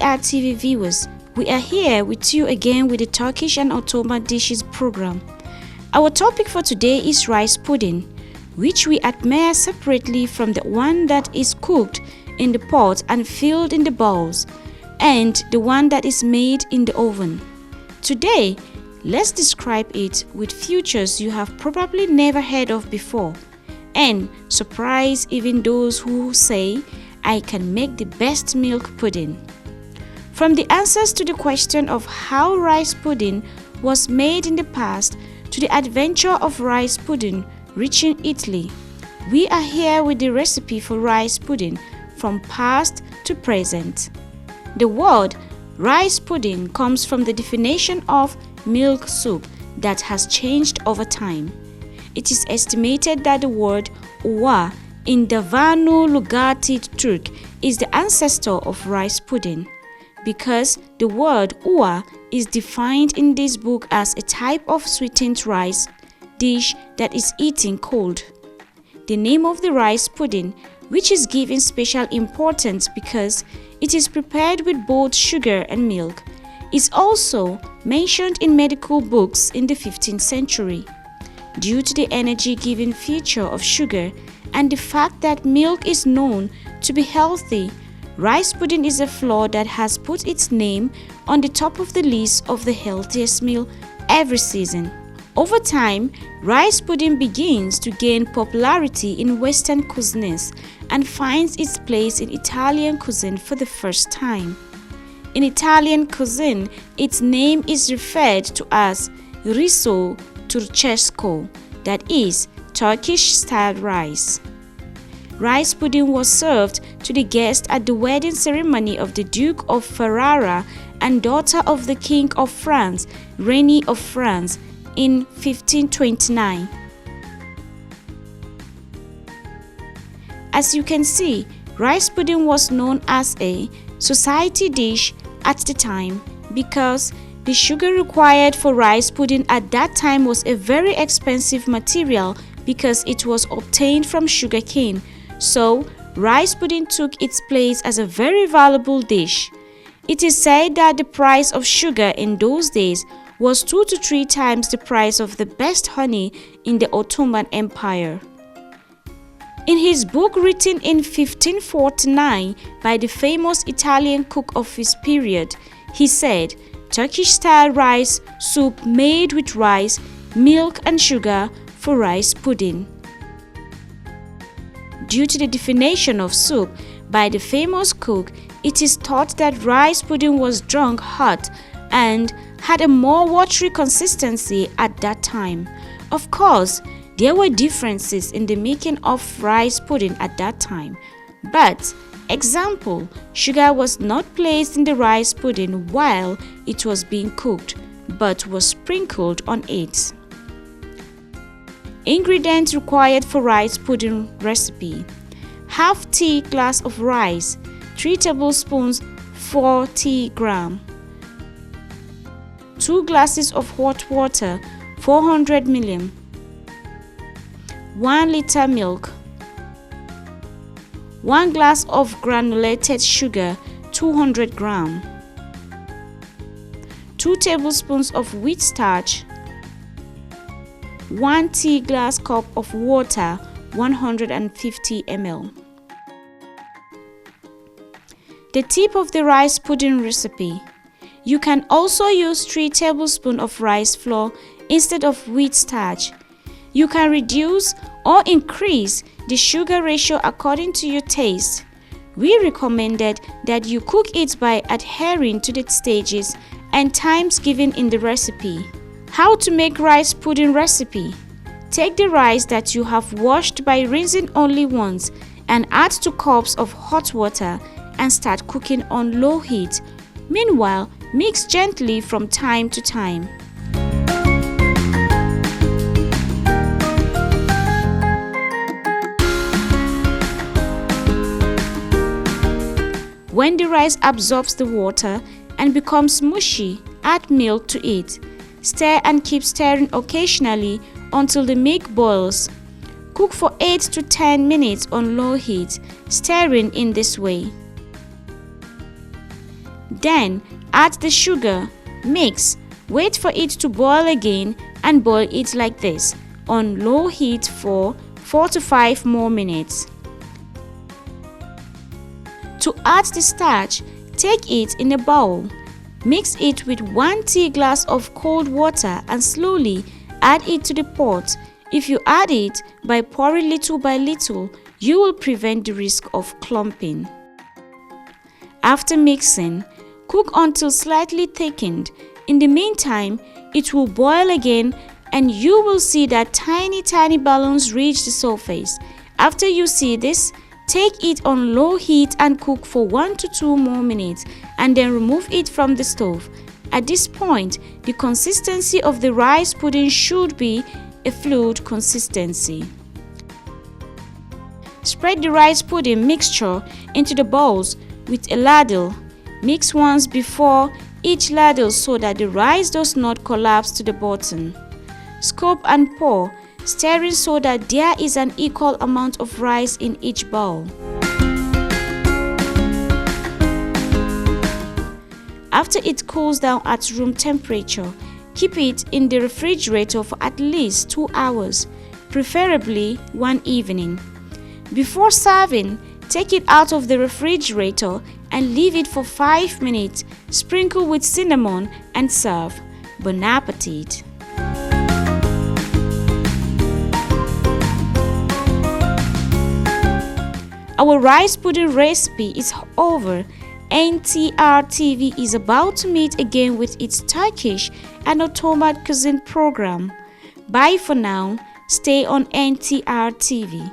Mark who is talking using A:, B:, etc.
A: NTR TV viewers, we are here with you again with the Turkish and Ottoman dishes program. Our topic for today is rice pudding, which we admire separately from the one that is cooked in the pot and filled in the bowls, and the one that is made in the oven. Today, let's describe it with features you have probably never heard of before, and surprise even those who say, I can make the best milk pudding. From the answers to the question of how rice pudding was made in the past to the adventure of rice pudding reaching Italy, we are here with the recipe for rice pudding from past to present. The word rice pudding comes from the definition of milk soup that has changed over time. It is estimated that the word uva in Davanu Lugati Turk is the ancestor of rice pudding, because the word uva is defined in this book as a type of sweetened rice dish that is eaten cold. The name of the rice pudding, which is given special importance because it is prepared with both sugar and milk, is also mentioned in medical books in the 15th century. Due to the energy-giving feature of sugar and the fact that milk is known to be healthy, rice pudding is a flour that has put its name on the top of the list of the healthiest meal every season. Over time, rice pudding begins to gain popularity in Western cuisines and finds its place in Italian cuisine for the first time. In Italian cuisine, its name is referred to as riso turchesco, that is, Turkish-style rice. Rice pudding was served to the guests at the wedding ceremony of the Duke of Ferrara and daughter of the King of France, Rene of France, in 1529. As you can see, rice pudding was known as a society dish at the time because the sugar required for rice pudding at that time was a very expensive material because it was obtained from sugarcane. So, rice pudding took its place as a very valuable dish. It is said that the price of sugar in those days was 2 to 3 times the price of the best honey in the Ottoman Empire. In his book written in 1549 by the famous Italian cook of his period, he said, Turkish-style rice soup made with rice, milk and sugar for rice pudding. Due to the definition of soup by the famous cook, it is thought that rice pudding was drunk hot and had a more watery consistency at that time. Of course, there were differences in the making of rice pudding at that time, but example, sugar was not placed in the rice pudding while it was being cooked, but was sprinkled on it. Ingredients required for rice pudding recipe: half tea glass of rice, 3 tablespoons 40 gram, 2 glasses of hot water 400 ml, 1 liter milk, 1 glass of granulated sugar 200 gram, 2 tablespoons of wheat starch, 1 tea glass cup of water 150 ml. The tip of the rice pudding recipe: you can also use 3 tablespoons of rice flour instead of wheat starch. You can reduce or increase the sugar ratio according to your taste. We recommended that you cook it by adhering to the stages and times given in the recipe. How to make rice pudding recipe: take the rice that you have washed by rinsing only once and add 2 cups of hot water and start cooking on low heat. Meanwhile, mix gently from time to time. When the rice absorbs the water and becomes mushy, add milk to it. Stir and keep stirring occasionally until the milk boils. Cook for 8 to 10 minutes on low heat, stirring in this way. Then add the sugar, mix, wait for it to boil again and boil it like this on low heat for 4 to 5 more minutes. To add the starch, take it in a bowl. Mix it with 1 tea glass of cold water and slowly add it to the pot. If you add it by pouring little by little, you will prevent the risk of clumping. After mixing, cook until slightly thickened. In the meantime, it will boil again and you will see that tiny balloons reach the surface. After you see this, take it on low heat and cook for 1 to 2 more minutes and then remove it from the stove. At this point, the consistency of the rice pudding should be a fluid consistency. Spread the rice pudding mixture into the bowls with a ladle. Mix once before each ladle so that the rice does not collapse to the bottom. Scoop and pour, stirring so that there is an equal amount of rice in each bowl. After it cools down at room temperature, keep it in the refrigerator for at least 2 hours, preferably one evening. Before serving, take it out of the refrigerator and leave it for 5 minutes. Sprinkle with cinnamon and serve. Bon appetit! Our rice pudding recipe is over. NTR TV is about to meet again with its Turkish and Ottoman cuisine program. Bye for now. Stay on NTR TV.